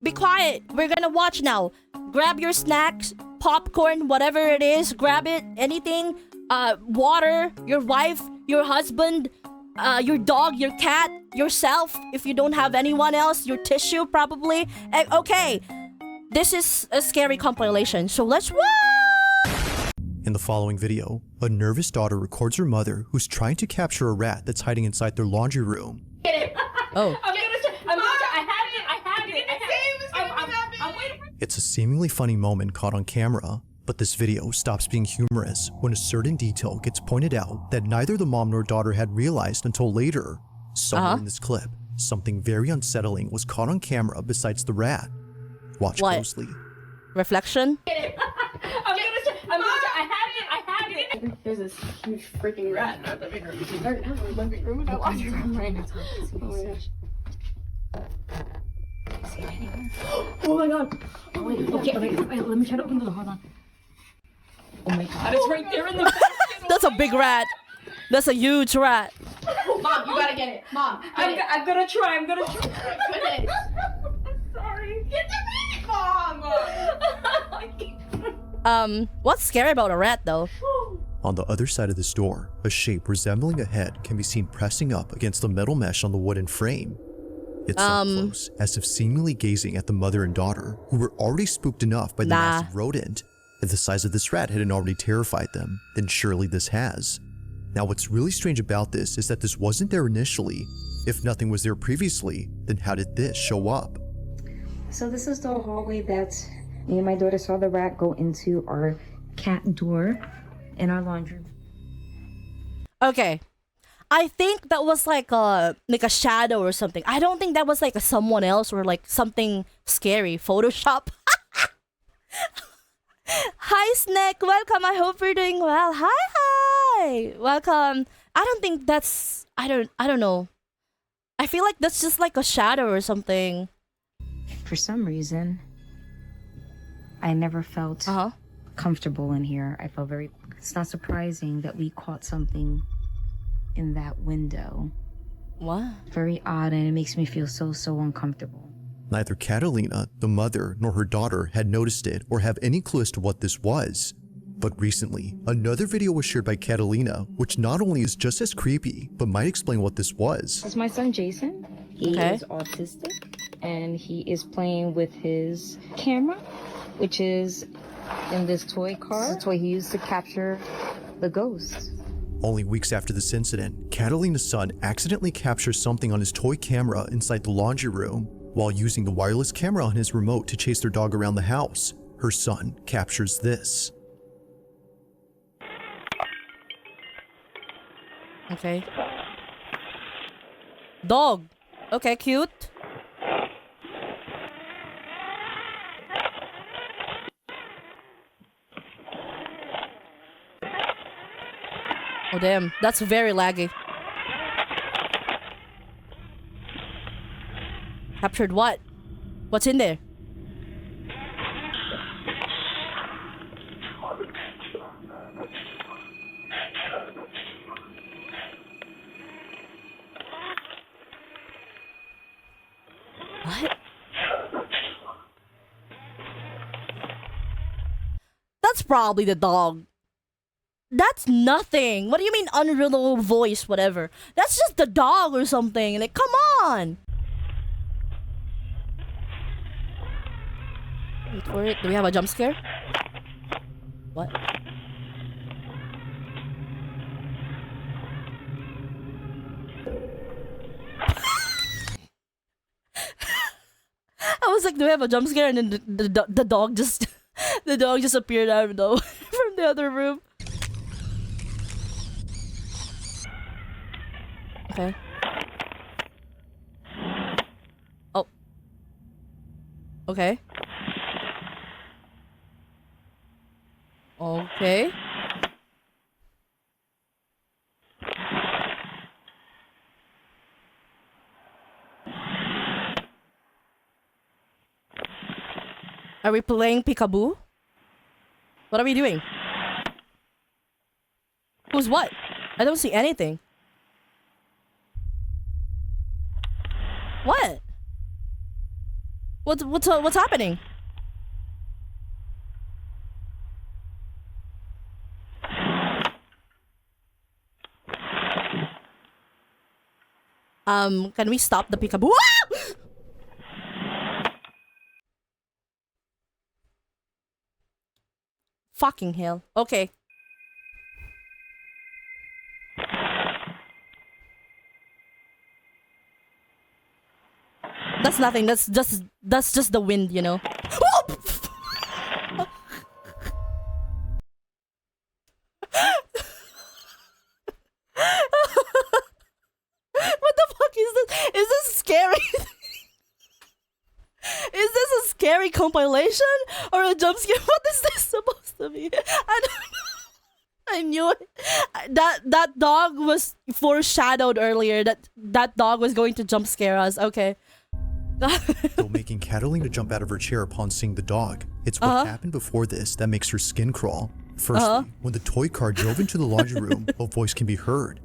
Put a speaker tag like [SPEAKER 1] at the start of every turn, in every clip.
[SPEAKER 1] Be quiet. We're gonna watch now. Grab your snacks, popcorn, whatever it is. Grab it. Anything. Water. Your wife. Your husband. Your dog. Your cat. Yourself. If you don't have anyone else. Your tissue, probably. Okay. This is a scary compilation. So let's watch!
[SPEAKER 2] In the following video, a nervous daughter records her mother who's trying to capture a rat that's hiding inside their laundry room.
[SPEAKER 1] Oh.
[SPEAKER 3] I'm waiting for.
[SPEAKER 2] It's a seemingly funny moment caught on camera, but this video stops being humorous when a certain detail gets pointed out that neither the mom nor daughter had realized until later. Somewhere in this clip, something very unsettling was caught on camera besides the rat. Watch closely.
[SPEAKER 1] Reflection?
[SPEAKER 3] I have it. There's this huge freaking rat in our living room. Right now, we're living room and I watch your room right now. Oh my gosh. See it anywhere? Oh my god. Oh wait, okay, let me try to open the door. Hold on. Oh my god, it's right there in the basket.
[SPEAKER 1] That's a big rat. That's a huge rat.
[SPEAKER 3] Mom, you gotta get it. Mom, I'm gonna try. I'm gonna try. Goodness. I'm sorry. Get the baby, Mom.
[SPEAKER 1] What's scary about a rat though?
[SPEAKER 2] On the other side of this door, a shape resembling a head can be seen pressing up against the metal mesh on the wooden frame. It's so close, as if seemingly gazing at the mother and daughter, who were already spooked enough by the massive rodent. If the size of this rat hadn't already terrified them, then surely this has. Now what's really strange about this is that this wasn't there initially. If nothing was there previously, then how did this show up?
[SPEAKER 4] So this is the hallway that me and my daughter saw the rat go into our cat door in our laundry room.
[SPEAKER 1] Okay. I think that was like a shadow or something. I don't think that was like a someone else or like something scary. Photoshop. Hi Snake, welcome. I hope you're doing well. Hi. Welcome. I don't think that's I don't know. I feel like that's just like a shadow or something.
[SPEAKER 4] For some reason, I never felt comfortable in here. I felt very... It's not surprising that we caught something in that window.
[SPEAKER 1] What?
[SPEAKER 4] Very odd, and it makes me feel so uncomfortable.
[SPEAKER 2] Neither Catalina, the mother, nor her daughter had noticed it or have any clue as to what this was. But recently, another video was shared by Catalina, which not only is just as creepy, but might explain what this was.
[SPEAKER 4] It's my son Jason. He is autistic, and he is playing with his camera, which is in this toy car. It's a toy he used to capture the ghost.
[SPEAKER 2] Only weeks after this incident, Catalina's son accidentally captures something on his toy camera inside the laundry room. While using the wireless camera on his remote to chase their dog around the house, her son captures this.
[SPEAKER 1] Okay. Dog. Okay, cute. Oh damn, that's very laggy. Captured what? What's in there? What? That's probably the dog. That's nothing. What do you mean unreal voice, whatever? That's just the dog or something. Like, come on. Wait for it. Do we have a jump scare? What? I was like, do we have a jump scare? And then the dog just the dog just appeared out of the from the other room. Okay. Oh. Okay. Okay. Are we playing peekaboo? What are we doing? Who's what? I don't see anything. What? What's happening? Can we stop the peekaboo? Ah! Fucking hell. Okay. That's nothing. That's just the wind, you know. What the fuck is this? Is this scary? Is this a scary compilation or a jump scare? What is this supposed to be? I don't know. I knew it. That dog was foreshadowed earlier. That dog was going to jump scare us. Okay.
[SPEAKER 2] Though making Catalina jump out of her chair upon seeing the dog. It's what happened before this that makes her skin crawl. Firstly, when the toy car drove into the laundry room, a voice can be heard.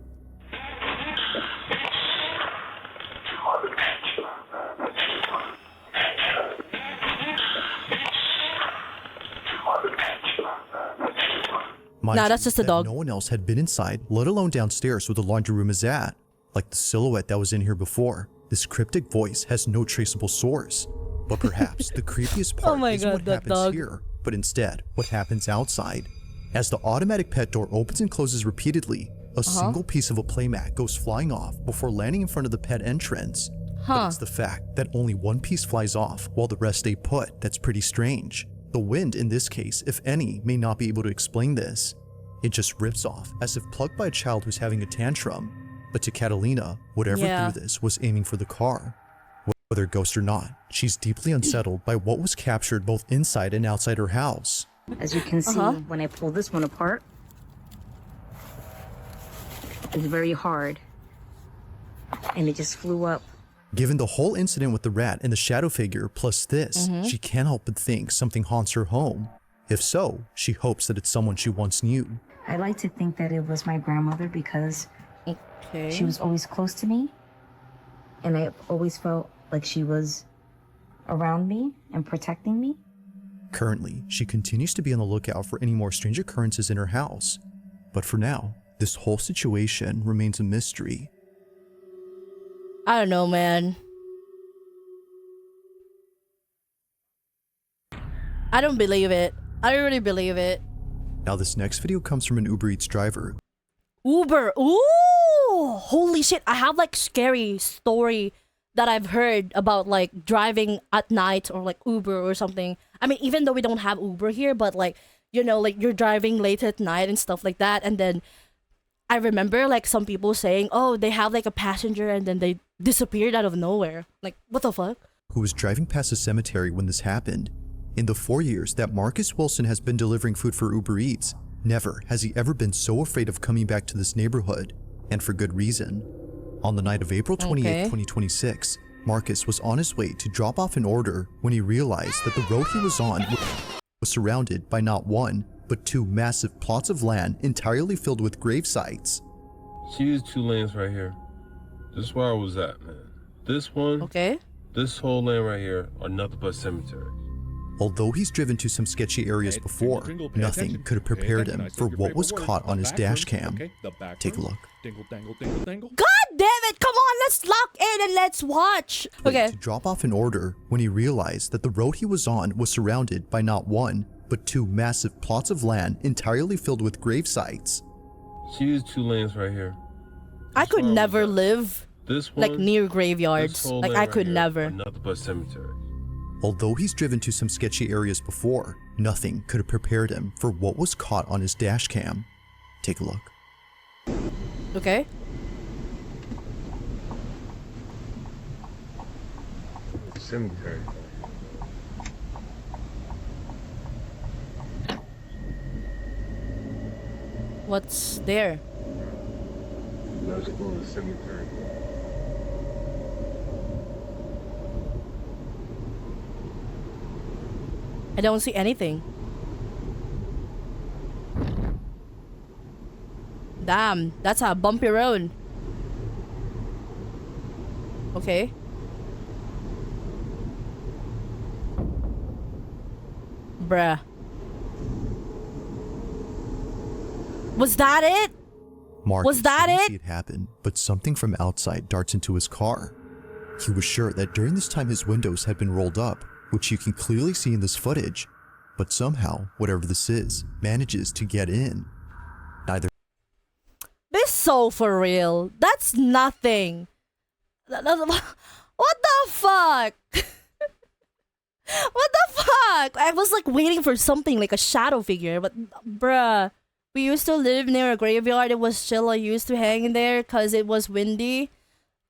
[SPEAKER 1] Nah, that's just a dog.
[SPEAKER 2] No one else had been inside, let alone downstairs where the laundry room is at. Like the silhouette that was in here before, this cryptic voice has no traceable source. But perhaps the creepiest part isn't what happens here, but instead what happens outside. As the automatic pet door opens and closes repeatedly, a single piece of a playmat goes flying off before landing in front of the pet entrance. But it's the fact that only one piece flies off while the rest stay put that's pretty strange. The wind in this case, if any, may not be able to explain this. It just rips off as if plucked by a child who's having a tantrum. But to Catalina, whatever threw this was aiming for the car. Whether ghost or not, she's deeply unsettled by what was captured both inside and outside her house.
[SPEAKER 4] As you can see, when I pull this one apart, it's very hard. And it just flew up.
[SPEAKER 2] Given the whole incident with the rat and the shadow figure plus this, she can't help but think something haunts her home. If so, she hopes that it's someone she once knew.
[SPEAKER 4] I like to think that it was my grandmother because she was always close to me. And I always felt like she was around me and protecting me.
[SPEAKER 2] Currently, she continues to be on the lookout for any more strange occurrences in her house. But for now, this whole situation remains a mystery.
[SPEAKER 1] I don't know, man. I don't believe it. I don't really believe it.
[SPEAKER 2] Now this next video comes from an Uber Eats driver.
[SPEAKER 1] Uber. Ooh! Holy shit. I have like scary story that I've heard about like driving at night or like Uber or something. I mean, even though we don't have Uber here, but like, you know, like you're driving late at night and stuff like that. And then I remember like some people saying, oh, they have like a passenger and then they disappeared out of nowhere. Like, what the fuck?
[SPEAKER 2] Who was driving past a cemetery when this happened. In the 4 years that Marcus Wilson has been delivering food for Uber Eats, never has he ever been so afraid of coming back to this neighborhood, and for good reason. On the night of April 28, 2026, Marcus was on his way to drop off an order when he realized that the road he was on was surrounded by not one, but two massive plots of land entirely filled with grave sites.
[SPEAKER 5] See these two lanes right here? This is where I was at, man. This one, this whole lane right here are nothing but cemetery.
[SPEAKER 2] Although he's driven to some sketchy areas before, nothing could have prepared him for what was caught on his dash cam. Take a look.
[SPEAKER 1] God damn it! Come on, let's lock in and let's watch. Okay.
[SPEAKER 2] To drop off an order when he realized that the road he was on was surrounded by not one, but two massive plots of land entirely filled with grave sites.
[SPEAKER 5] See these two lanes right here?
[SPEAKER 1] I could never live like near graveyards. Like I could never.
[SPEAKER 5] Nothing but cemetery.
[SPEAKER 2] Although he's driven to some sketchy areas before, nothing could have prepared him for what was caught on his dash cam. Take a look.
[SPEAKER 1] Okay.
[SPEAKER 5] Cemetery.
[SPEAKER 1] What's there?
[SPEAKER 5] Let's go to the cemetery.
[SPEAKER 1] I don't see anything. Damn, that's a bumpy road. Okay. Bruh. Was that it?
[SPEAKER 2] Marcus
[SPEAKER 1] Was that
[SPEAKER 2] didn't
[SPEAKER 1] it?
[SPEAKER 2] see it happen, but something from outside darts into his car. He was sure that during this time his windows had been rolled up, which you can clearly see in this footage, but somehow, whatever this is, manages to get in. Neither
[SPEAKER 1] This so for real. That's nothing. What the fuck? What the fuck? I was like waiting for something like a shadow figure, but bruh. We used to live near a graveyard. It was chill. I used to hang in there because it was windy.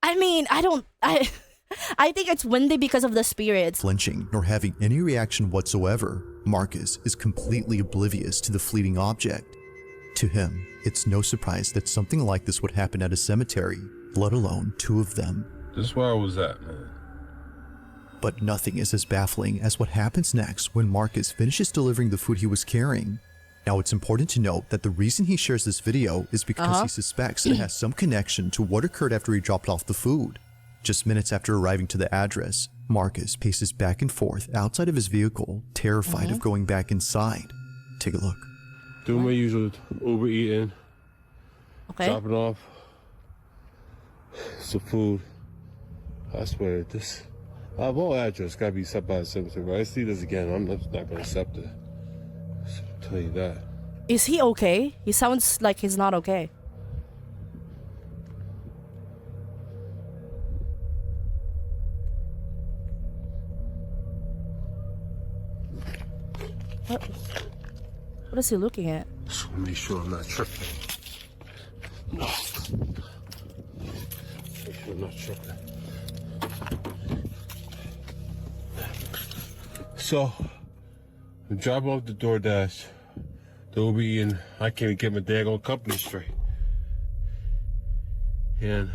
[SPEAKER 1] I mean, I think it's windy because of the spirits.
[SPEAKER 2] flinching nor having any reaction whatsoever, Marcus is completely oblivious to the fleeting object. To him, it's no surprise that something like this would happen at a cemetery, let alone two of them.
[SPEAKER 5] This is where I was at, man.
[SPEAKER 2] But nothing is as baffling as what happens next when Marcus finishes delivering the food he was carrying. Now, it's important to note that the reason he shares this video is because he suspects that it has some connection to what occurred after he dropped off the food. Just minutes after arriving to the address, Marcus paces back and forth outside of his vehicle, terrified of going back inside. Take a look.
[SPEAKER 5] Doing my usual Uber eating,
[SPEAKER 1] Okay.
[SPEAKER 5] dropping off some food. I swear, this of all address gotta be set by a cemetery. If I see this again, I'm not gonna accept it. I'll tell you that.
[SPEAKER 1] Is he okay? He sounds like he's not okay. What is he looking at?
[SPEAKER 5] Just wanna make sure I'm not tripping. No. Make sure I'm not tripping. So, I'm dropping off the DoorDash. The Uber eating. I can't even get my daggone company straight. And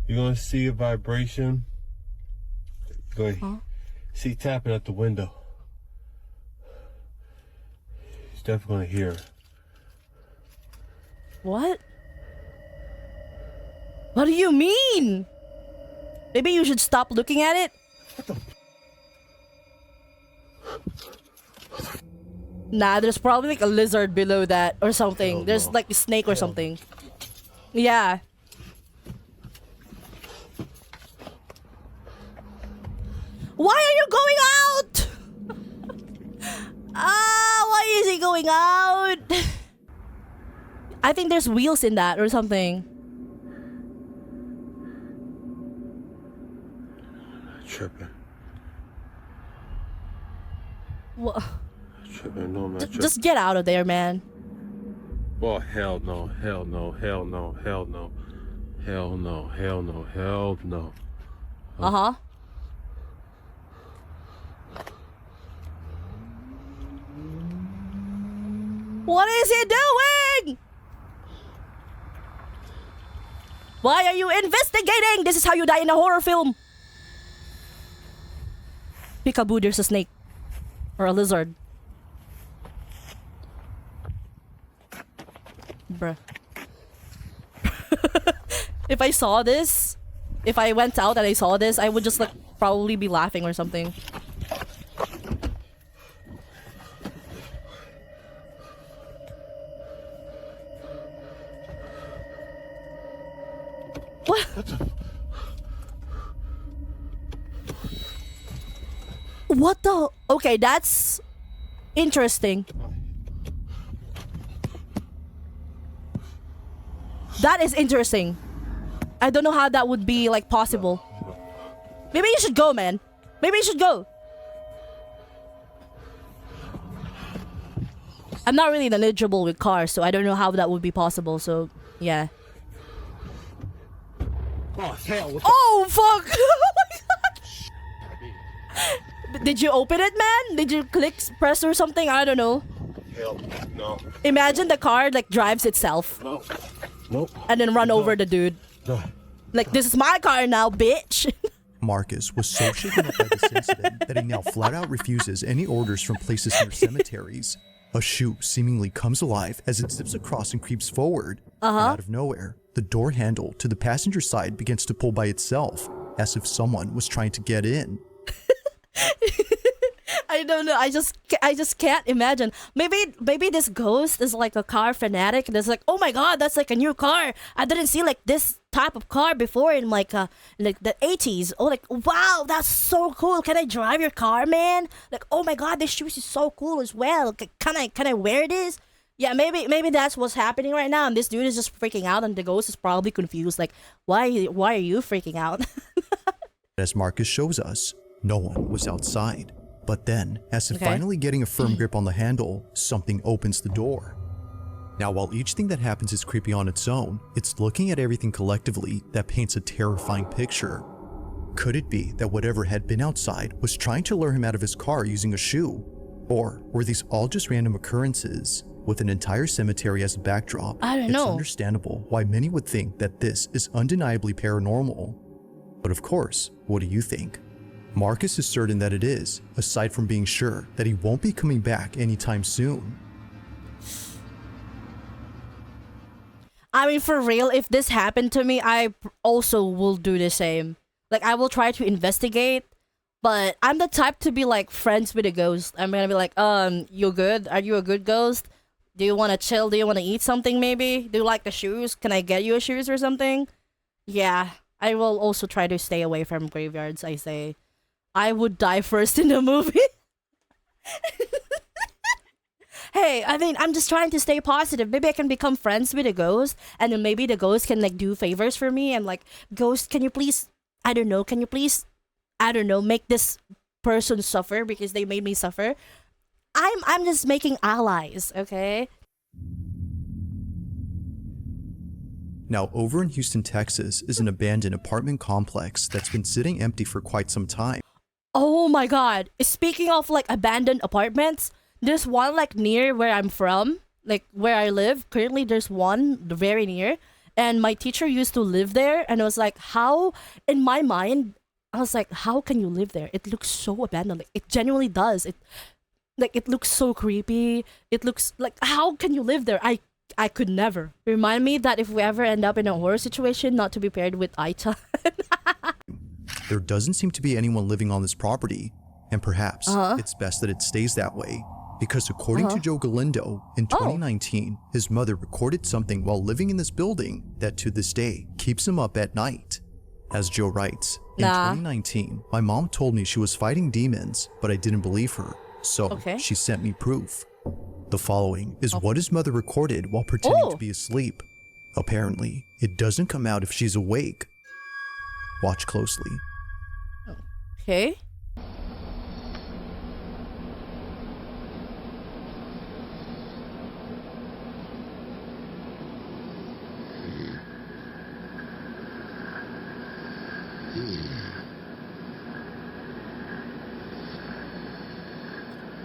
[SPEAKER 5] you're gonna see a vibration. You're gonna see tapping at the window. He's definitely gonna hear it.
[SPEAKER 1] What? What do you mean? Maybe you should stop looking at it? Nah, there's probably like a lizard below that or something. There's like a snake or something. Yeah. Why are you going out? Why is he going out? I think there's wheels in that or something.
[SPEAKER 5] Tripping.
[SPEAKER 1] What?
[SPEAKER 5] Tripping. No, I'm not tripping.
[SPEAKER 1] Just get out of there, man.
[SPEAKER 5] Oh, hell no. Hell no. Hell no. Hell no. Hell no. Hell no. Hell no.
[SPEAKER 1] Uh-huh. What is he doing? Why are you investigating? This is how you die in a horror film. Peekaboo, there's a snake. Or a lizard. Bruh. If I saw this, if I went out and I saw this, I would just like probably be laughing or something. What? What the? Okay, that's interesting. That is interesting. I don't know how that would be like possible. Maybe you should go, man. Maybe you should go. I'm not really knowledgeable with cars, so I don't know how that would be possible. So, yeah.
[SPEAKER 5] Oh, hell.
[SPEAKER 1] Oh, fuck! Oh my god! Did you open it, man? Did you press or something? I don't know.
[SPEAKER 5] Hell no.
[SPEAKER 1] Imagine the car like drives itself.
[SPEAKER 5] No. Nope.
[SPEAKER 1] And then run over the dude.
[SPEAKER 5] No.
[SPEAKER 1] Like, this is my car now, bitch.
[SPEAKER 2] Marcus was so shaken up by this incident that he now flat out refuses any orders from places near cemeteries. A shoe seemingly comes alive as it zips across and creeps forward. And out of nowhere, the door handle to the passenger side begins to pull by itself, as if someone was trying to get in.
[SPEAKER 1] I I don't know. I just can't imagine. Maybe this ghost is like a car fanatic and it's like, oh my god, that's like a new car. I didn't see like this type of car before in like the 80s. Oh, like wow, that's so cool. Can I drive your car, man? Like, oh my god, this shoes is so cool as well. Can I wear this? Yeah, maybe that's what's happening right now, and this dude is just freaking out, and the ghost is probably confused. Like, why are you freaking out?
[SPEAKER 2] As Marcus shows us, no one was outside. But then, as if finally getting a firm grip on the handle, something opens the door. Now, while each thing that happens is creepy on its own, it's looking at everything collectively that paints a terrifying picture. Could it be that whatever had been outside was trying to lure him out of his car using a shoe? Or were these all just random occurrences? With an entire cemetery as a backdrop,
[SPEAKER 1] I don't know.
[SPEAKER 2] It's understandable why many would think that this is undeniably paranormal. But of course, what do you think? Marcus is certain that it is, aside from being sure that he won't be coming back anytime soon.
[SPEAKER 1] I mean, for real, if this happened to me, I also will do the same. Like, I will try to investigate, but I'm the type to be like friends with a ghost. I'm gonna be like, you good? Are you a good ghost? Do you want to chill? Do you want to eat something maybe? Do you like the shoes? Can I get you a shoes or something? Yeah, I will also try to stay away from graveyards, I say. I would die first in the movie. Hey, I mean, I'm just trying to stay positive. Maybe I can become friends with a ghost, and then maybe the ghost can like do favors for me, and like, ghost, can you please, I don't know, make this person suffer because they made me suffer? I'm just making allies, okay?
[SPEAKER 2] Now, over in Houston, Texas is an abandoned apartment complex that's been sitting empty for quite some time.
[SPEAKER 1] Oh my god. Speaking of like abandoned apartments, there's one like near where I'm from, like where I live. Currently there's one very near, and my teacher used to live there, and I was like, how, in my mind, I was like, how can you live there? It looks so abandoned. Like, it genuinely does. It looks so creepy. It looks like, how can you live there? I could never. Remind me that if we ever end up in a horror situation, not to be paired with Aita.
[SPEAKER 2] There doesn't seem to be anyone living on this property, and perhaps it's best that it stays that way, because according to Joe Galindo, in 2019, his mother recorded something while living in this building that to this day keeps him up at night. As Joe writes, in 2019, my mom told me she was fighting demons, but I didn't believe her, so she sent me proof. The following is what his mother recorded while pretending to be asleep. Apparently, it doesn't come out if she's awake. Watch closely.
[SPEAKER 1] Okay.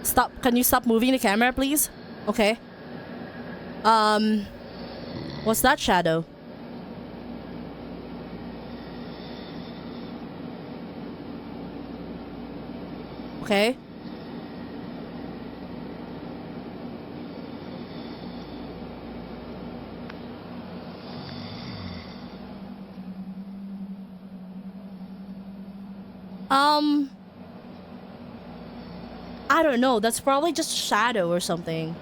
[SPEAKER 1] Stop. Can you stop moving the camera, please? Okay. What's that shadow? Okay. I don't know. That's probably just shadow or something.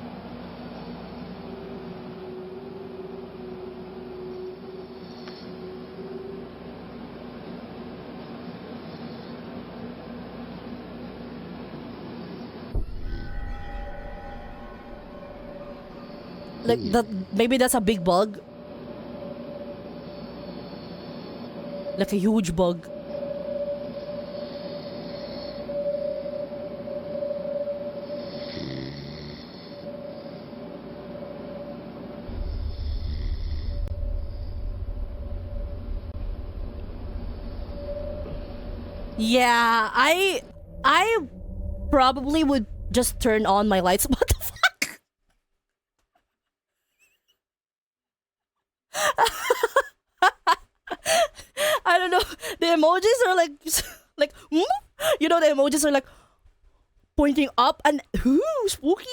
[SPEAKER 1] Like that, maybe that's a big bug. Like a huge bug. Yeah, I probably would just turn on my lights. What the fuck? I don't know. The emojis are like you know, the emojis are like pointing up and ooh, spooky.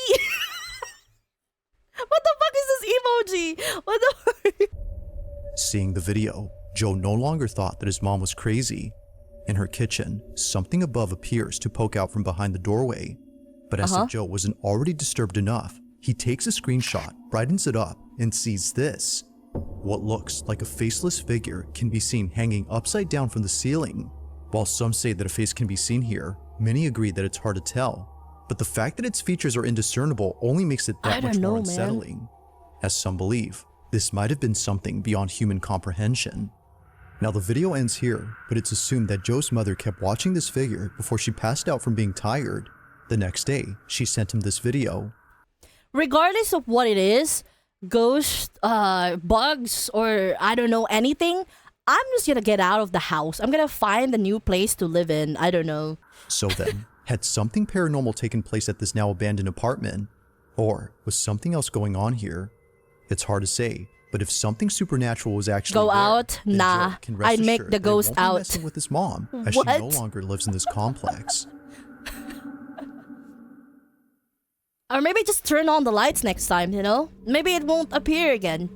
[SPEAKER 1] What the fuck is this emoji? What the fuck?
[SPEAKER 2] Seeing the video, Joe no longer thought that his mom was crazy. In her kitchen, something above appears to poke out from behind the doorway. But as if Joe wasn't already disturbed enough, he takes a screenshot, brightens it up, and sees this. What looks like a faceless figure can be seen hanging upside down from the ceiling. While some say that a face can be seen here, many agree that it's hard to tell. But the fact that its features are indiscernible only makes it that much more unsettling. As some believe, this might have been something beyond human comprehension. Now the video ends here, but it's assumed that Joe's mother kept watching this figure before she passed out from being tired. The next day, she sent him this video.
[SPEAKER 1] Regardless of what it is, ghosts, bugs, or I don't know, anything, I'm just gonna get out of the house. I'm gonna find a new place to live in. I don't know.
[SPEAKER 2] So then, had something paranormal taken place at this now abandoned apartment? Or was something else going on here? It's hard to say, but if something supernatural was actually
[SPEAKER 1] Go
[SPEAKER 2] there,
[SPEAKER 1] out?
[SPEAKER 2] then
[SPEAKER 1] Nah.
[SPEAKER 2] Joe can rest
[SPEAKER 1] I'd make
[SPEAKER 2] assured
[SPEAKER 1] the
[SPEAKER 2] that he
[SPEAKER 1] ghost
[SPEAKER 2] won't be
[SPEAKER 1] out.
[SPEAKER 2] messing with his mom, as she no longer lives in this complex.
[SPEAKER 1] Or maybe just turn on the lights next time, you know? Maybe it won't appear again.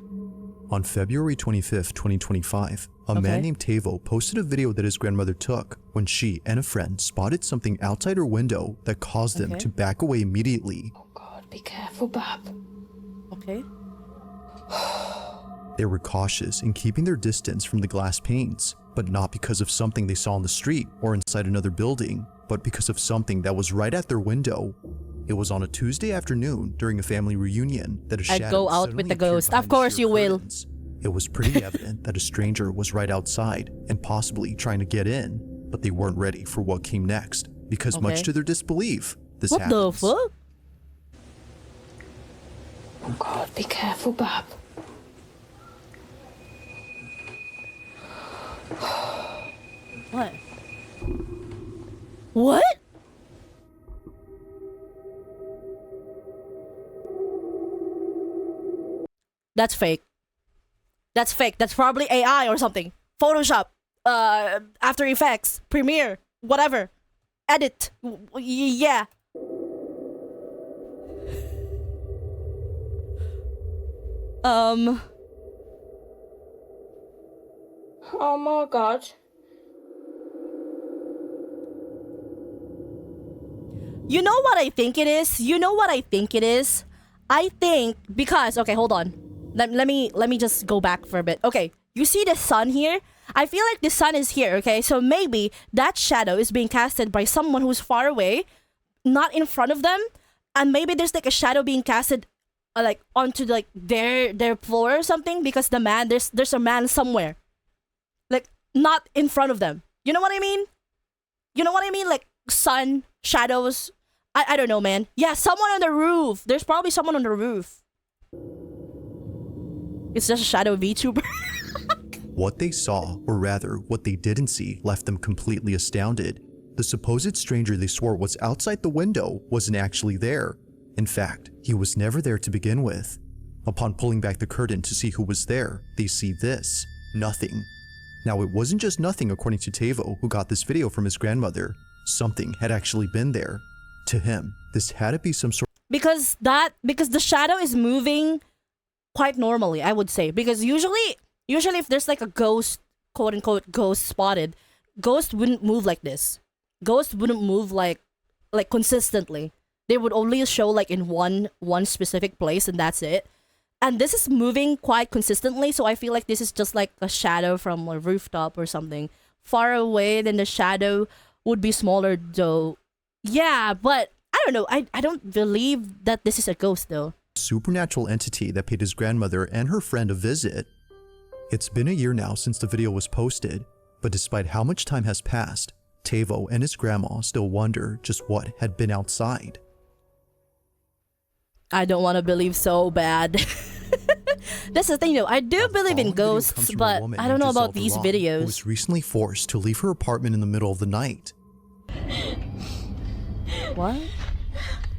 [SPEAKER 2] On February 25th, 2025, a man named Tavo posted a video that his grandmother took when she and a friend spotted something outside her window that caused them to back away immediately.
[SPEAKER 4] Oh God, be careful, Bab.
[SPEAKER 1] Okay.
[SPEAKER 2] They were cautious in keeping their distance from the glass panes, but not because of something they saw on the street or inside another building, but because of something that was right at their window. It was on a Tuesday afternoon during a family reunion that a shadow
[SPEAKER 1] I'd go out
[SPEAKER 2] suddenly
[SPEAKER 1] with the
[SPEAKER 2] appeared
[SPEAKER 1] ghost.
[SPEAKER 2] behind
[SPEAKER 1] Of
[SPEAKER 2] the
[SPEAKER 1] course
[SPEAKER 2] sheer
[SPEAKER 1] you will.
[SPEAKER 2] curtains. It was pretty evident that a stranger was right outside and possibly trying to get in, but they weren't ready for what came next because much to their disbelief, this
[SPEAKER 1] What
[SPEAKER 2] happens.
[SPEAKER 1] the fuck?
[SPEAKER 4] Oh God, be careful, Bab.
[SPEAKER 1] What? What? That's fake. That's fake. That's probably AI or something. Photoshop, After Effects, Premiere, whatever. Edit. Yeah.
[SPEAKER 4] Oh my God.
[SPEAKER 1] You know what I think it is? You know what I think it is? I think because okay, hold on. Let me just go back for a bit. Okay, you see the sun here? I feel like the sun is here, okay? So maybe that shadow is being casted by someone who's far away, not in front of them, and maybe there's like a shadow being casted like onto like their floor or something because the man there's a man somewhere. Like not in front of them. You know what I mean? You know what I mean? Like sun, shadows. I don't know, man. Yeah, someone on the roof. There's probably someone on the roof. It's just a shadow VTuber.
[SPEAKER 2] What they saw, or rather, what they didn't see, left them completely astounded. The supposed stranger they swore was outside the window wasn't actually there. In fact, he was never there to begin with. Upon pulling back the curtain to see who was there, they see this. Nothing. Now, it wasn't just nothing according to Tavo, who got this video from his grandmother. Something had actually been there. To him, this had to be some sort
[SPEAKER 1] because the shadow is moving quite normally, I would say. Because usually if there's like a ghost, quote unquote ghost spotted, ghost wouldn't move like this. Ghost wouldn't move like consistently. They would only show like in one specific place and that's it. And this is moving quite consistently, so I feel like this is just like a shadow from a rooftop or something. Far away, then the shadow would be smaller though. Yeah, but I don't know. I don't believe that this is a ghost though.
[SPEAKER 2] supernatural entity that paid his grandmother and her friend a visit. It's been a year now since the video was posted, but despite how much time has passed, Tavo and his grandma still wonder just what had been outside.
[SPEAKER 1] I don't want to believe so bad. That's the thing though, I do believe in ghosts, but I don't know about these
[SPEAKER 2] Who
[SPEAKER 1] videos.
[SPEAKER 2] was recently forced to leave her apartment in the middle of the night.
[SPEAKER 1] What?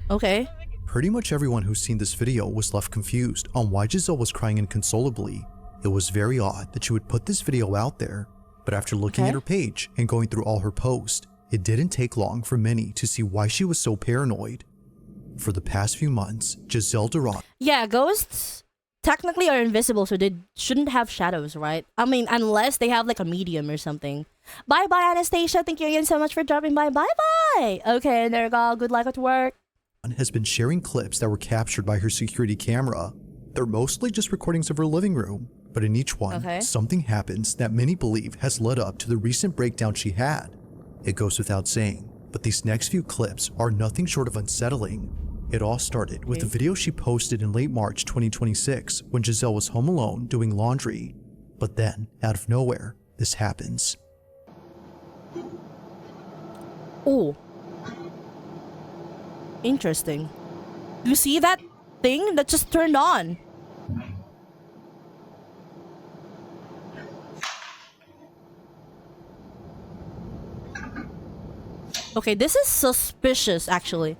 [SPEAKER 1] Okay.
[SPEAKER 2] Pretty much everyone who's seen this video was left confused on why Giselle was crying inconsolably. It was very odd that she would put this video out there, but after looking at her page and going through all her posts, it didn't take long for many to see why she was so paranoid. For the past few months, Giselle Durant
[SPEAKER 1] Yeah, ghosts technically are invisible, so they shouldn't have shadows, right? I mean, unless they have like a medium or something. Bye-bye, Anastasia. Thank you again so much for dropping by. Bye-bye. Okay, there you go. Good luck at work.
[SPEAKER 2] has been sharing clips that were captured by her security camera. They're mostly just recordings of her living room, but in each one, something happens that many believe has led up to the recent breakdown she had. It goes without saying, but these next few clips are nothing short of unsettling. It all started with a video she posted in late March 2026 when Giselle was home alone doing laundry. But then, out of nowhere, this happens.
[SPEAKER 1] Oh. Interesting. You see that thing that just turned on? Okay, this is suspicious actually.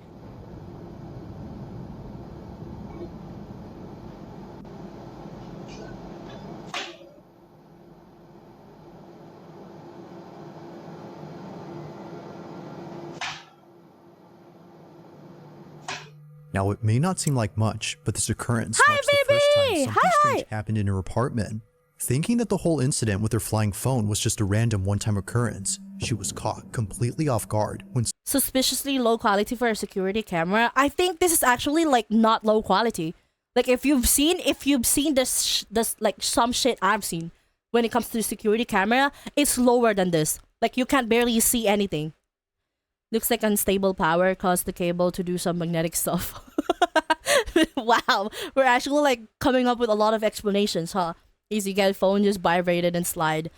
[SPEAKER 2] Now, it may not seem like much, but this occurrence marks the first time something strange happened in her apartment. Thinking that the whole incident with her flying phone was just a random one-time occurrence, she was caught completely off guard when
[SPEAKER 1] Suspiciously low quality for a security camera. I think this is actually like not low quality. Like if you've seen this like some shit I've seen when it comes to the security camera, it's lower than this. Like you can't barely see anything. Looks like unstable power caused the cable to do some magnetic stuff. Wow, we're actually like coming up with a lot of explanations, huh? Easy get phone just vibrated and slide.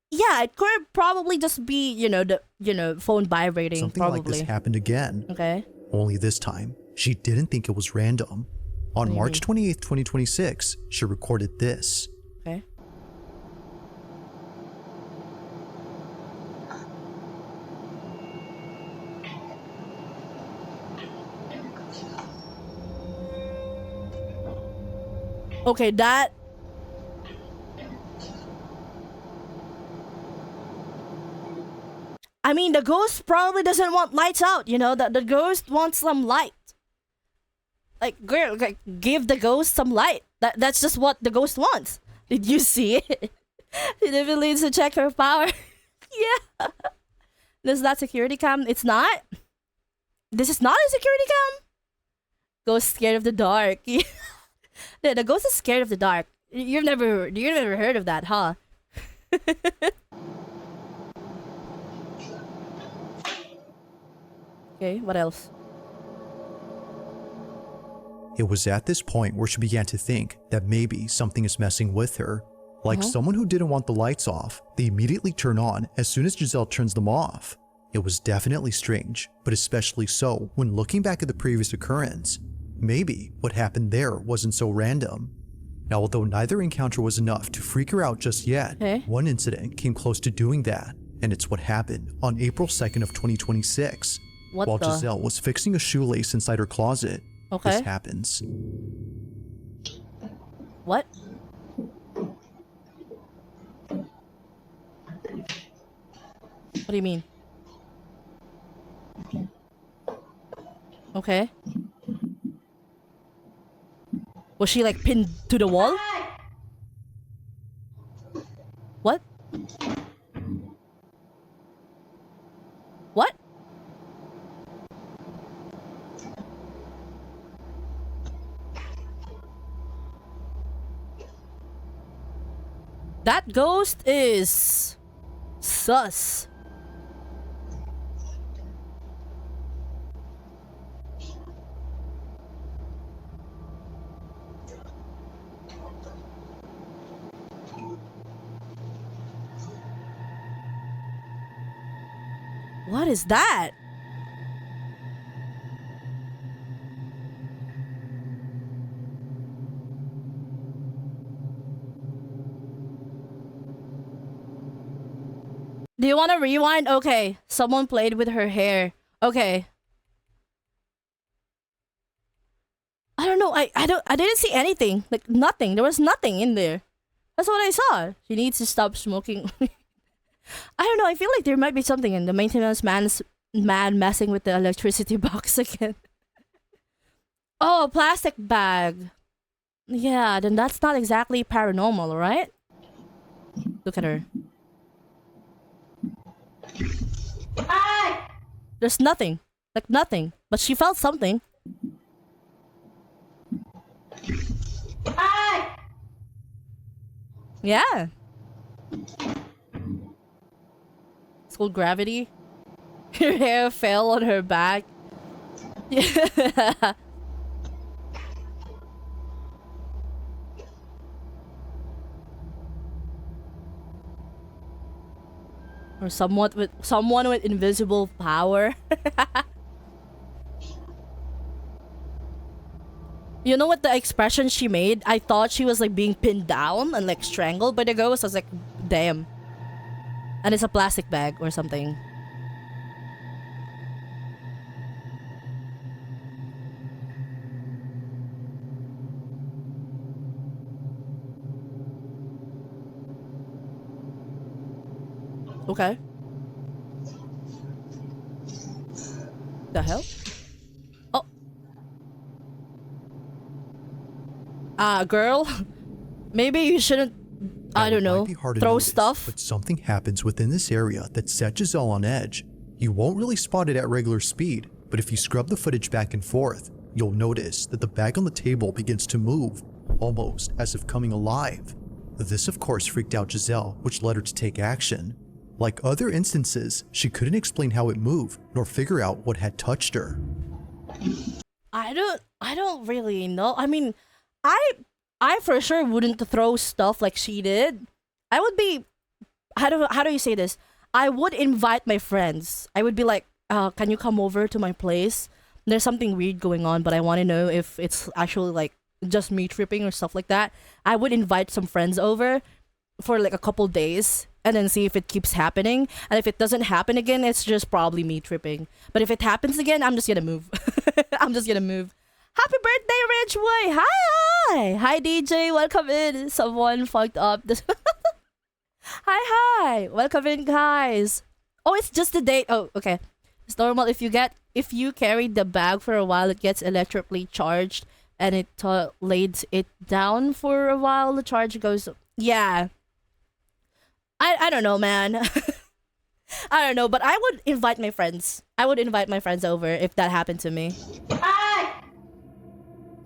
[SPEAKER 1] Yeah, it could probably just be, the phone vibrating.
[SPEAKER 2] something
[SPEAKER 1] probably.
[SPEAKER 2] like this happened again.
[SPEAKER 1] Okay.
[SPEAKER 2] Only this time, she didn't think it was random. On March 28th, 2026, she recorded this.
[SPEAKER 1] Okay. Okay, that... I mean, the ghost probably doesn't want lights out, the ghost wants some light. Like, girl, like, give the ghost some light. That's just what the ghost wants. Did you see it? It even needs to check her power. Yeah. This is that security cam. It's not. This is not a security cam. Ghost scared of the dark. The ghost is scared of the dark. You've never heard of that, huh? Okay, what else?
[SPEAKER 2] It was at this point where she began to think that maybe something is messing with her. Like someone who didn't want the lights off, they immediately turn on as soon as Giselle turns them off. It was definitely strange, but especially so when looking back at the previous occurrence. Maybe what happened there wasn't so random. Now, although neither encounter was enough to freak her out just yet, one incident came close to doing that, and it's what happened on April 2nd of 2026. While Giselle was fixing a shoelace inside her closet, this happens.
[SPEAKER 1] What? What do you mean? Okay. Was she like pinned to the wall? What? What? That ghost is sus. What is that? Do you want to rewind? Okay, someone played with her hair. Okay. I don't know. I didn't see anything. Like nothing. There was nothing in there. That's what I saw. She needs to stop smoking. I don't know. I feel like there might be something in the maintenance man messing with the electricity box again. Oh, a plastic bag. Yeah, then that's not exactly paranormal, right? Look at her. There's nothing. Like nothing. But she felt something. Yeah. It's called gravity. Her hair fell on her back. Yeah. Or someone with invisible power. You know what the expression she made? I thought she was like being pinned down and like strangled by the ghost. I was like, damn. And it's a plastic bag or something. Okay. The hell? Oh. Girl. Maybe you shouldn't, I don't know, throw stuff.
[SPEAKER 2] But something happens within this area that set Giselle on edge. You won't really spot it at regular speed, but if you scrub the footage back and forth, you'll notice that the bag on the table begins to move, almost as if coming alive. This of course freaked out Giselle, which led her to take action. Like other instances, she couldn't explain how it moved, nor figure out what had touched her.
[SPEAKER 1] I don't really know. I mean, I for sure wouldn't throw stuff like she did. I would be, how do you say this? I would invite my friends. I would be like, can you come over to my place? There's something weird going on, but I want to know if it's actually like just me tripping or stuff like that. I would invite some friends over for like a couple days and then see if it keeps happening. And if it doesn't happen again, it's just probably me tripping. But if it happens again, I'm just gonna move. I'm just gonna move. Happy birthday, Ridgeway! Hi! Hi, DJ. Welcome in. Someone fucked up. Hi. Welcome in, guys. Oh, it's just the date. Oh, okay. It's normal if you carry the bag for a while, it gets electrically charged and it lays it down for a while. The charge goes. Yeah. I don't know, man. I don't know, but I would invite my friends. I would invite my friends over if that happened to me.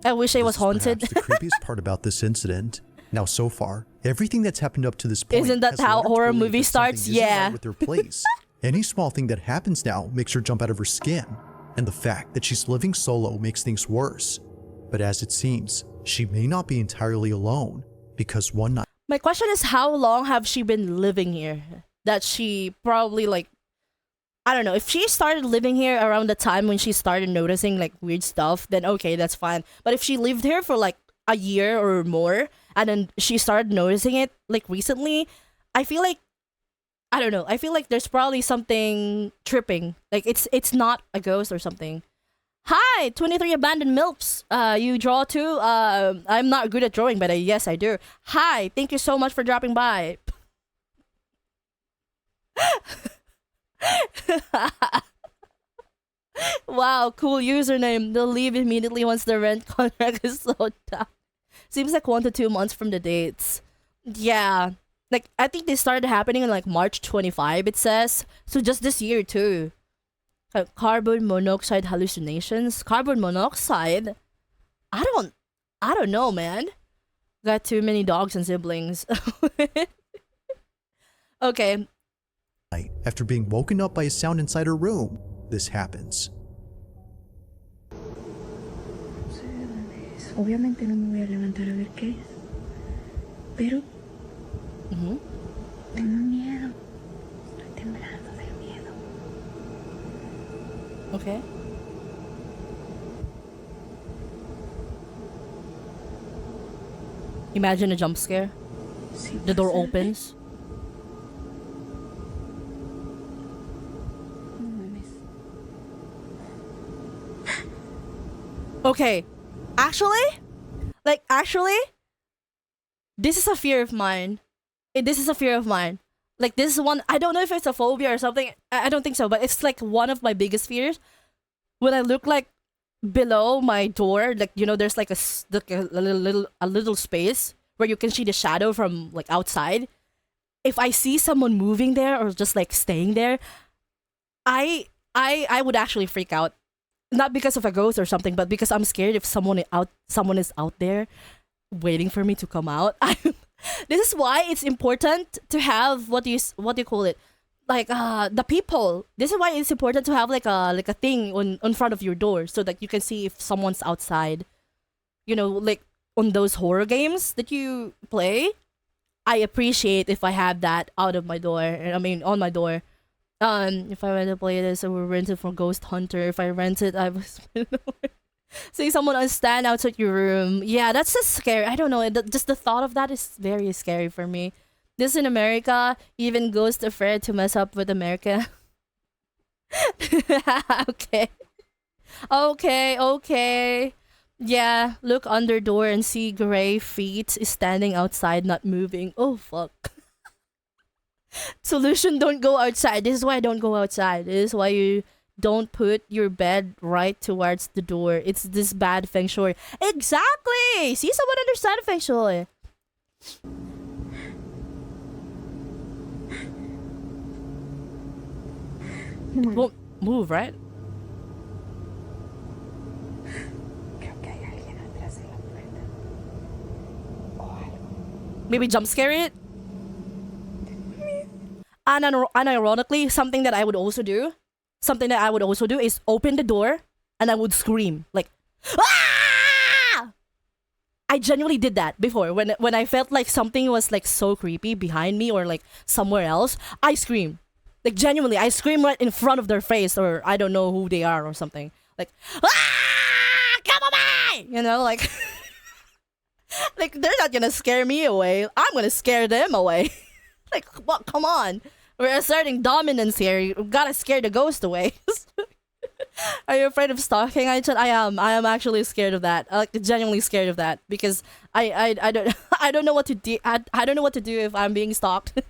[SPEAKER 1] I wish I was haunted.
[SPEAKER 2] The creepiest part about this incident. Now, so far, everything that's happened up to this point.
[SPEAKER 1] Isn't that how horror movie starts? Yeah.
[SPEAKER 2] Right with their place. Any small thing that happens now makes her jump out of her skin, and the fact that she's living solo makes things worse. But as it seems, she may not be entirely alone, because one night.
[SPEAKER 1] My question is, how long have she been living here? That she probably like, I don't know, if she started living here around the time when she started noticing like weird stuff, then okay, that's fine. But if she lived here for like a year or more, and then she started noticing it like recently, I feel like, I don't know, I feel like there's probably something tripping. Like it's not a ghost or something. Hi, 23 abandoned milks. You draw too? I'm not good at drawing, but yes, I do. Hi, thank you so much for dropping by. Wow, cool username. They'll leave immediately once the rent contract is slowed down. Seems like 1 to 2 months from the dates. Yeah. Like, I think they started happening in like March 25, it says. So just this year too. Carbon monoxide hallucinations. Carbon monoxide? I don't know, man. Got too many dogs and siblings. Okay.
[SPEAKER 2] After being woken up by a sound inside her room, this happens.
[SPEAKER 6] Obviamente no me voy a levantar a ver qué es. Pero tengo miedo. Estoy temblando de miedo.
[SPEAKER 1] Okay. Imagine a jump scare. The door opens. Okay. Actually, this is a fear of mine. This is a fear of mine. Like, this is one, I don't know if it's a phobia or something. I don't think so, but it's like one of my biggest fears. When I look like below my door, like, you know, there's like a little space where you can see the shadow from like outside. If I see someone moving there or just like staying there, I would actually freak out. not because of a ghost or something, but because I'm scared if someone is out there waiting for me to come out. This is why it's important to have what do you call it, like the people. This is why it's important to have like a thing on front of your door so that you can see if someone's outside. You know, like on those horror games that you play, I appreciate if I have that out of my door. I mean, on my door. If I were to play this, I would rent it from Ghost Hunter. If I rent it, I was seeing someone stand outside your room. Yeah, that's just scary. I don't know. Just the thought of that is very scary for me. This in America, even ghosts afraid to mess up with America. Okay. Yeah, look under door and see gray feet is standing outside, not moving. Oh fuck. Solution: don't go outside. This is why I don't go outside. This is why you don't put your bed right towards the door. It's this bad feng shui. Exactly. See, someone understand feng shui. Won't move, right? Maybe jump scare it. And unironically, something that I would also do is open the door and I would scream like, ah! I genuinely did that before when I felt like something was like so creepy behind me or like somewhere else. I scream, like genuinely, I scream right in front of their face, or I don't know who they are or something. Like, ah! Come on, you know, like. Like, they're not gonna scare me away. I'm gonna scare them away. Like, what? Come on. We're asserting dominance here. You gotta scare the ghost away. Are you afraid of stalking? I am. I am actually scared of that. Like, genuinely scared of that. Because I don't know what to do. I don't know what to do if I'm being stalked.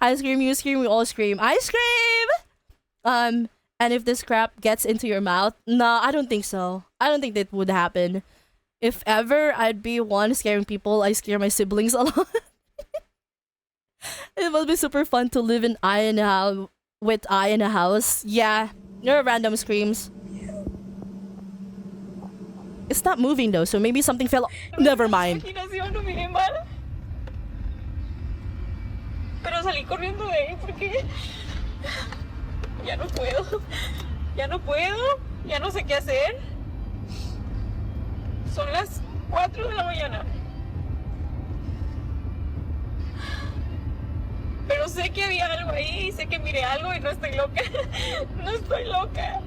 [SPEAKER 1] I scream, you scream, we all scream. I scream! And if this crap gets into your mouth, no, I don't think so. I don't think that would happen. If ever I'd be one scaring people, I scare my siblings a lot. It will be super fun to live with I in a house. Yeah, there are random screams. It's not moving though, so maybe something fell. Never mind.
[SPEAKER 3] Pero salí corriendo de ahí porque ya no puedo. Ya no sé qué hacer. Son las 4 de la mañana. Pero sé que había algo ahí, sé que miré algo y no estoy loca. No estoy loca.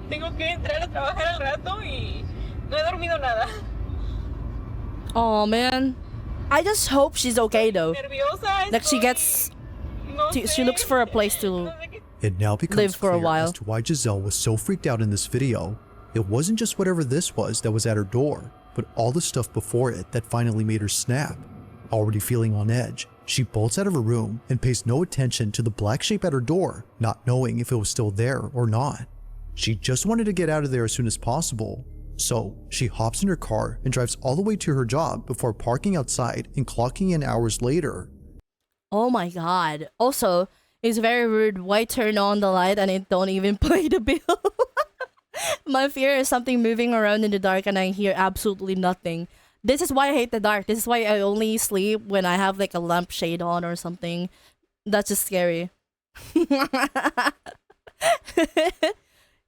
[SPEAKER 3] Tengo que entrar a trabajar al rato y no he dormido nada.
[SPEAKER 1] Oh man. I just hope she's okay though.
[SPEAKER 3] Nerviosa.
[SPEAKER 1] Like she gets she looks for a place to
[SPEAKER 2] It now becomes
[SPEAKER 1] live for a
[SPEAKER 2] clear
[SPEAKER 1] while.
[SPEAKER 2] as to why Giselle was so freaked out in this video. It wasn't just whatever this was that was at her door, but all the stuff before it that finally made her snap. Already feeling on edge, she bolts out of her room and pays no attention to the black shape at her door, not knowing if it was still there or not. She just wanted to get out of there as soon as possible. So she hops in her car and drives all the way to her job before parking outside and clocking in hours later.
[SPEAKER 1] Oh my god. Also, it's very rude. Why turn on the light and it don't even pay the bill? My fear is something moving around in the dark and I hear absolutely nothing. This is why I hate the dark. This is why I only sleep when I have like a lampshade on or something. That's just scary.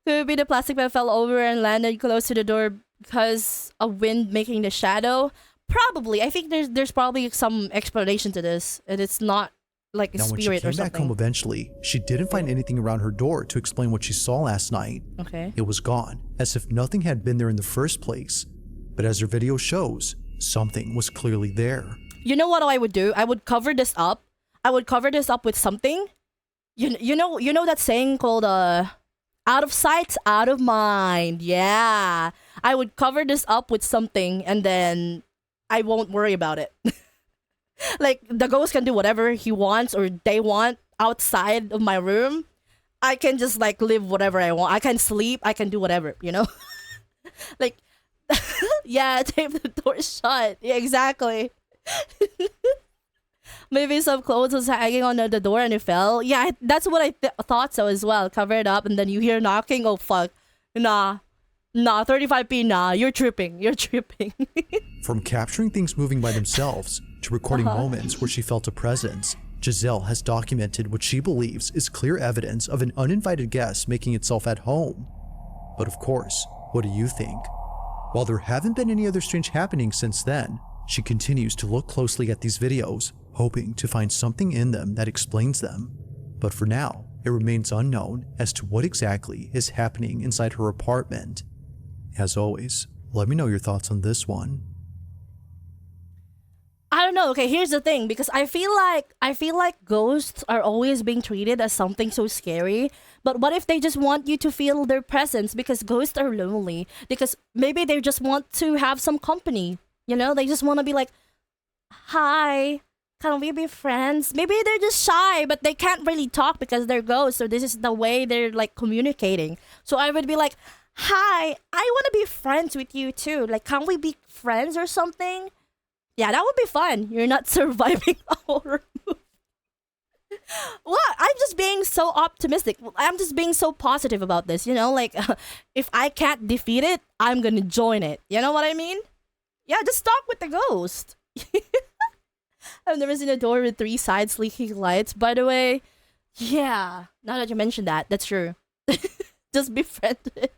[SPEAKER 1] Could be the plastic bag fell over and landed close to the door because of wind making the shadow. Probably. I think there's probably some explanation to this, and it's not like a
[SPEAKER 2] Now, when she
[SPEAKER 1] spirit
[SPEAKER 2] came
[SPEAKER 1] or
[SPEAKER 2] back home
[SPEAKER 1] something.
[SPEAKER 2] eventually, she didn't find anything around her door to explain what she saw last night.
[SPEAKER 1] Okay.
[SPEAKER 2] It was gone, as if nothing had been there in the first place. But as her video shows, something was clearly there.
[SPEAKER 1] You know what I would do? I would cover this up. I would cover this up with something. You know that saying called out of sight, out of mind. Yeah. I would cover this up with something and then I won't worry about it. Like, the ghost can do whatever he wants or they want outside of my room. I can just, like, live whatever I want. I can sleep. I can do whatever, you know? Like, yeah, tape the door shut. Yeah, exactly. Maybe some clothes was hanging on the door and it fell. Yeah, that's what I thought so as well. Cover it up and then you hear knocking. Oh, fuck. Nah. Nah, 35p, nah. You're tripping. You're tripping.
[SPEAKER 2] From capturing things moving by themselves to recording moments where she felt a presence, Giselle has documented what she believes is clear evidence of an uninvited guest making itself at home. But of course, what do you think? While there haven't been any other strange happenings since then, she continues to look closely at these videos, hoping to find something in them that explains them. But for now, it remains unknown as to what exactly is happening inside her apartment. As always, let me know your thoughts on this one.
[SPEAKER 1] I don't know. Okay, here's the thing, because I feel like ghosts are always being treated as something so scary. But what if they just want you to feel their presence, because ghosts are lonely, because maybe they just want to have some company. You know, they just want to be like, "Hi, can we be friends?" Maybe they're just shy, but they can't really talk because they're ghosts. So this is the way they're like communicating. So I would be like, "Hi, I want to be friends with you too. Like, can we be friends or something?" Yeah, that would be fun. You're not surviving a horror movie. What? I'm just being so optimistic. I'm just being so positive about this. You know, like, if I can't defeat it, I'm gonna join it. You know what I mean? Yeah, just talk with the ghost. I've never seen a door with 3 sides leaking lights, by the way. Yeah, now that you mentioned that, that's true. Just befriend it.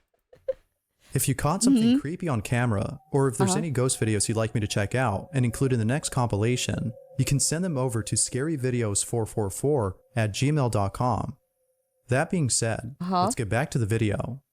[SPEAKER 2] If you caught something creepy on camera, or if there's any ghost videos you'd like me to check out and include in the next compilation, you can send them over to scaryvideos444@gmail.com. That being said, let's get back to the video.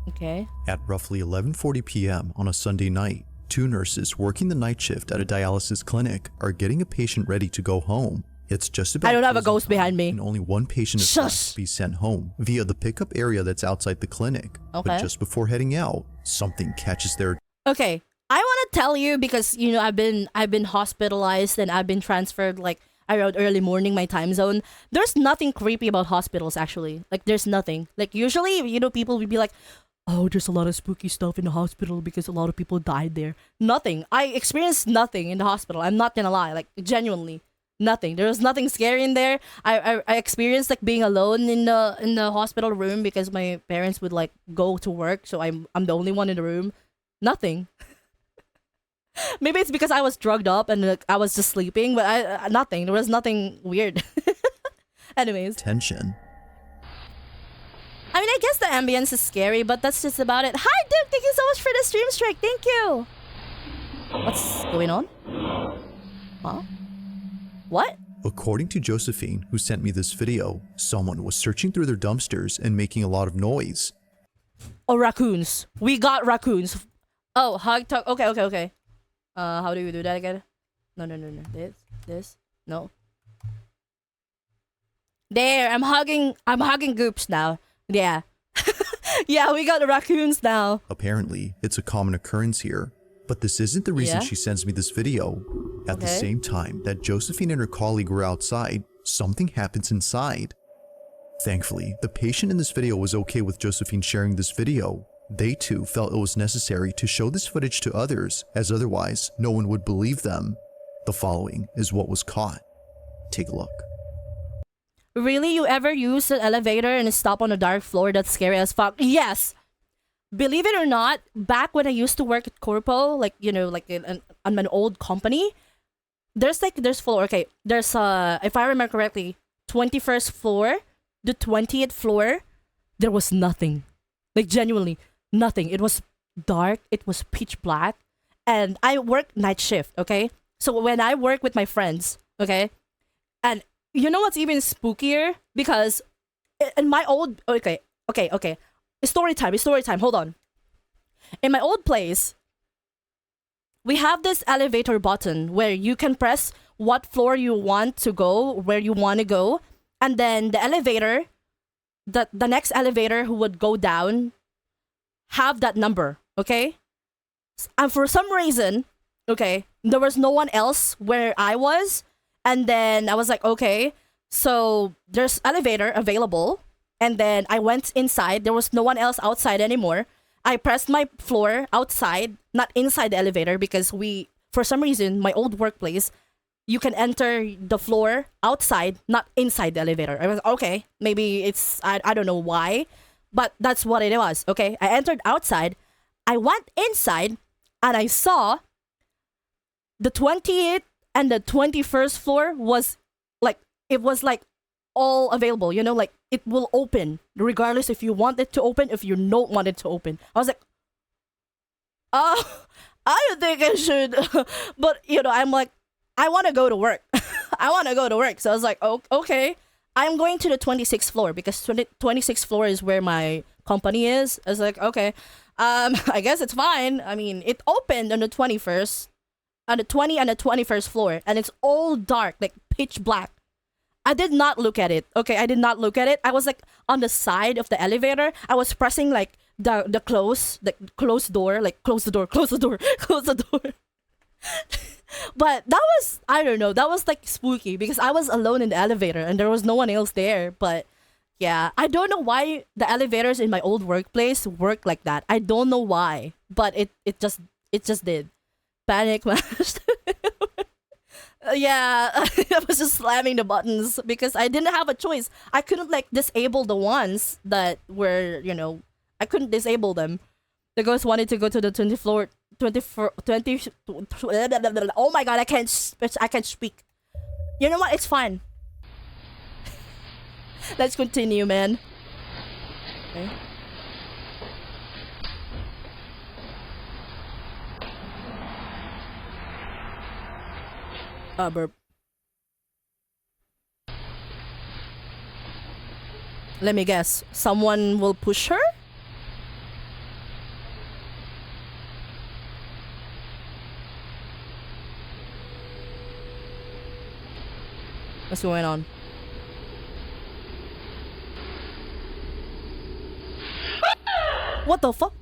[SPEAKER 1] Okay.
[SPEAKER 2] At roughly 11:40 p.m. on a Sunday night, 2 nurses working the night shift at a dialysis clinic are getting a patient ready to go home. It's just about
[SPEAKER 1] I don't have a
[SPEAKER 2] closing
[SPEAKER 1] ghost
[SPEAKER 2] time,
[SPEAKER 1] behind me.
[SPEAKER 2] and only one patient is left to be sent home via the pickup area that's outside the clinic.
[SPEAKER 1] Okay.
[SPEAKER 2] But just before heading out, something catches their
[SPEAKER 1] Okay, I want to tell you, because you know I've been hospitalized and I've been transferred like around early morning my time zone. There's nothing creepy about hospitals actually. Like there's nothing. Like usually, you know, people would be like, "Oh, there's a lot of spooky stuff in the hospital because a lot of people died there." Nothing. I experienced nothing in the hospital. I'm not gonna lie. Like genuinely. Nothing. There was nothing scary in there. I experienced like being alone in the hospital room because my parents would like go to work, so I'm the only one in the room. Nothing. Maybe it's because I was drugged up and like, I was just sleeping, but nothing. There was nothing weird. Anyways,
[SPEAKER 2] attention.
[SPEAKER 1] I mean, I guess the ambience is scary, but that's just about it. Hi, Duke. Thank you so much for the stream strike. Thank you. What's going on? Huh? What?
[SPEAKER 2] According to Josephine, who sent me this video, someone was searching through their dumpsters and making a lot of noise.
[SPEAKER 1] Oh, raccoons. We got raccoons. Oh, hug talk. Okay. How do we do that again? No. This. No. There, I'm hugging Goops now. Yeah. Yeah, we got the raccoons now.
[SPEAKER 2] Apparently, it's a common occurrence here. But this isn't the reason she sends me this video. At the same time that Josephine and her colleague were outside, something happens inside. Thankfully, the patient in this video was okay with Josephine sharing this video. They too felt it was necessary to show this footage to others, as otherwise no one would believe them. The following is what was caught. Take a look.
[SPEAKER 1] Really? You ever use an elevator and stop on a dark floor that's scary as fuck? Yes! Believe it or not, back when I used to work at Corpo, like, you know, like on an old company, there's floor, okay, there's, if I remember correctly, 21st floor, the 20th floor, there was nothing. Like, genuinely, nothing. It was dark, it was pitch black, and I work night shift, okay? So when I work with my friends, okay, and you know what's even spookier? Because in my old, okay. Story time, hold on. In my old place, we have this elevator button where you can press what floor you want to go, where you want to go, and then the elevator, the next elevator who would go down, have that number, okay? And for some reason, okay, there was no one else where I was, and then I was like, okay, so there's elevator available. And then I went inside. There was no one else outside anymore. I pressed my floor outside, not inside the elevator, because for some reason, my old workplace you can enter the floor outside, not inside the elevator. I was okay. Maybe it's I don't know why, but that's what it was. Okay, I entered outside. I went inside, and I saw the 20th and the 21st floor was like it was like all available. You know, like it will open regardless if you want it to open, if you don't want it to open. I was like, I don't think I should, but you know, I'm like, I want to go to work. I want to go to work. So I was like, oh, okay. I'm going to the 26th floor because 26th floor is where my company is. I was like, okay, I guess it's fine. I mean, it opened on the 21st, on the 20 and the 21st floor, and it's all dark, like pitch black. I did not look at it. Okay, I did not look at it. I was like on the side of the elevator. I was pressing like the close door, like close the door, close the door, close the door. But that was, I don't know, that was like spooky because I was alone in the elevator and there was no one else there. But yeah, I don't know why the elevators in my old workplace work like that. I don't know why, but it just did. Panic mashed. Yeah, I was just slamming the buttons because I didn't have a choice. I couldn't like disable the ones that were, you know, I couldn't disable them. The ghost wanted to go to the 20 floor, 20. Oh my god, I can't speak. You know what? It's fine. Let's continue, man. Okay. Burp. Let me guess. Someone will push her? What's going on? What the fuck?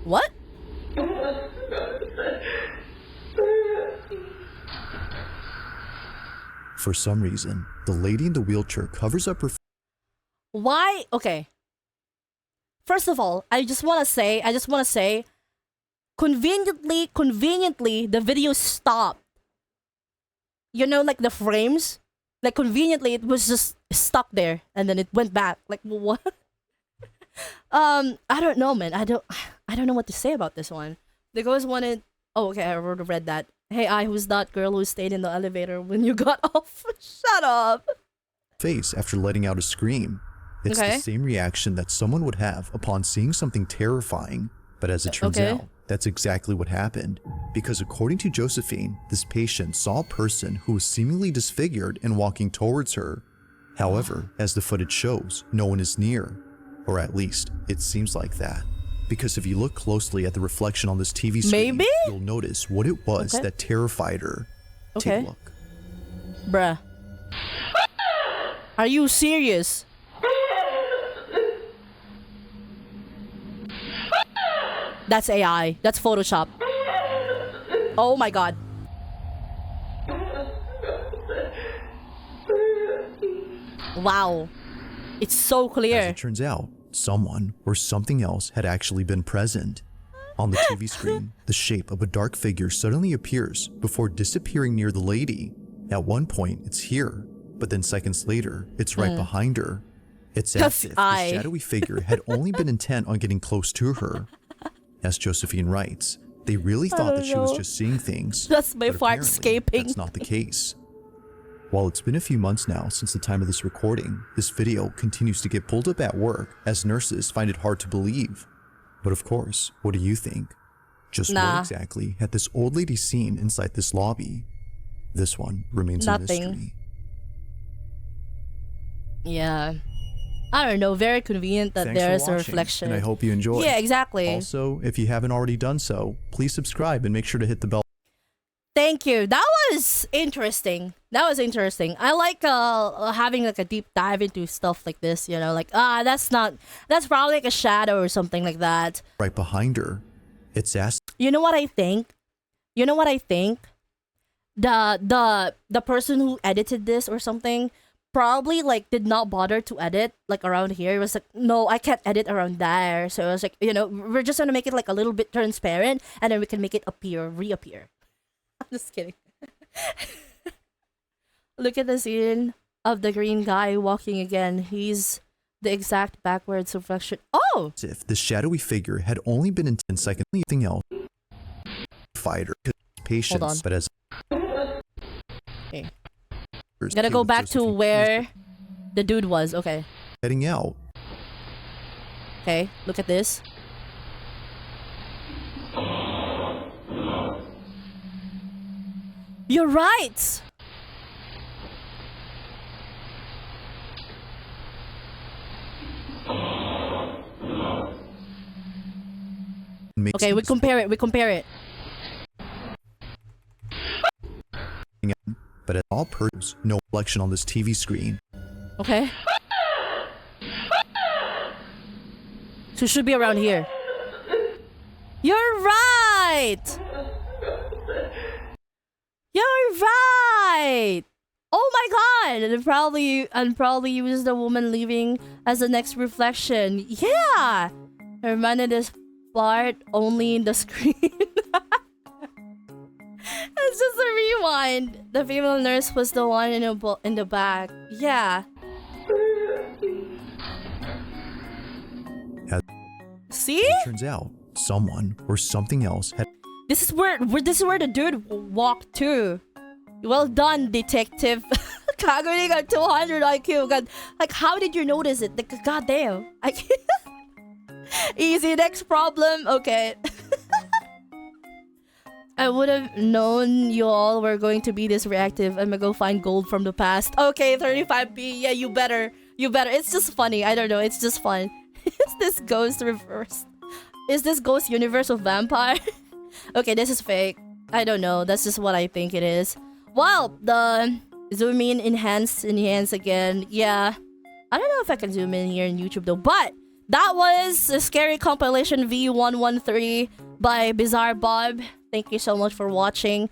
[SPEAKER 1] What?
[SPEAKER 2] For some reason, the lady in the wheelchair covers up her
[SPEAKER 1] Why? Okay. First of all, I just want to say, conveniently, the video stopped. You know, like the frames, like conveniently, it was just stuck there, and then it went back. Like what? I don't know, man. I don't know what to say about this one. The ghost wanted. Oh, okay. I already read that. Hey, who's that girl who stayed in the elevator when you got off? Shut up.
[SPEAKER 2] face after letting out a scream. It's
[SPEAKER 1] Okay.
[SPEAKER 2] the same reaction that someone would have upon seeing something terrifying. But as it turns
[SPEAKER 1] Okay.
[SPEAKER 2] out, that's exactly what happened. Because according to Josephine, this patient saw a person who was seemingly disfigured and walking towards her. However, as the footage shows, no one is near. Or at least, it seems like that. Because if you look closely at the reflection on this TV screen,
[SPEAKER 1] Maybe?
[SPEAKER 2] you'll notice what it was
[SPEAKER 1] Okay.
[SPEAKER 2] that terrified her.
[SPEAKER 1] Okay.
[SPEAKER 2] Take a look.
[SPEAKER 1] Bruh. Are you serious? That's AI. That's Photoshop. Oh my god. Wow. It's so
[SPEAKER 2] As
[SPEAKER 1] clear.
[SPEAKER 2] it turns out, someone or something else had actually been present. On the TV screen, the shape of a dark figure suddenly appears before disappearing near the lady. At one point, it's here, but then seconds later, it's right behind her. It's as
[SPEAKER 1] That's
[SPEAKER 2] if the
[SPEAKER 1] I.
[SPEAKER 2] shadowy figure had only been intent on getting close to her. As Josephine writes, they really thought that she was
[SPEAKER 1] know.
[SPEAKER 2] just seeing things.
[SPEAKER 1] That's my
[SPEAKER 2] but
[SPEAKER 1] fart
[SPEAKER 2] apparently,
[SPEAKER 1] escaping.
[SPEAKER 2] That's not the case. While it's been a few months now since the time of this recording, this video continues to get pulled up at work as nurses find it hard to believe. But of course, what do you think? Just
[SPEAKER 1] Nah.
[SPEAKER 2] what exactly had this old lady seen inside this lobby? This one remains a
[SPEAKER 1] Nothing.
[SPEAKER 2] mystery.
[SPEAKER 1] Yeah. I don't know. Very convenient that
[SPEAKER 2] Thanks for
[SPEAKER 1] there's a
[SPEAKER 2] watching,
[SPEAKER 1] reflection.
[SPEAKER 2] and I hope you enjoyed.
[SPEAKER 1] Yeah, exactly.
[SPEAKER 2] Also, if you haven't already done so, please subscribe and make sure to hit the bell.
[SPEAKER 1] Thank you. That was interesting. I like having like a deep dive into stuff like this, you know, like that's probably like a shadow or something like that.
[SPEAKER 2] Right behind her, it's asked.
[SPEAKER 1] You know what I think? The person who edited this or something probably like did not bother to edit like around here. It was like, no, I can't edit around there. So it was like, you know, we're just gonna make it like a little bit transparent, and then we can make it reappear. I'm just kidding. Look at the scene of the green guy walking again. He's the exact backwards reflection. Oh!
[SPEAKER 2] As if the shadowy figure had only been in 10 seconds, anything else. Fighter, patience, but as.
[SPEAKER 1] Okay. Gotta go back to where the dude was. Okay.
[SPEAKER 2] Heading out.
[SPEAKER 1] Okay, look at this. You're right! Okay, we compare it.
[SPEAKER 2] But at all purposes, no reflection on this TV screen.
[SPEAKER 1] Okay. So it should be around here. You're right! You're right! Oh my god! And probably use the woman leaving as the next reflection. Yeah! I reminded this part only in the screen. It's just a rewind. The female nurse was the one in the back. Yeah. See?
[SPEAKER 2] It turns out someone or something else had.
[SPEAKER 1] This is where the dude walked to. Well done, detective. Kaguri got 200 IQ. God, like, how did you notice it? Like, goddamn. Easy, next problem. Okay. I would have known you all were going to be this reactive. I'm gonna go find gold from the past. Okay, 35B. Yeah, you better. It's just funny. I don't know. It's just fun. Is this ghost reverse? Is this ghost universe of vampire? Okay, this is fake. I don't know. That's just what I think it is. Wow, the zoom in, enhance again. Yeah. I don't know if I can zoom in here in YouTube though. But that was a scary compilation V113 by Bizarre Bob. Thank you so much for watching.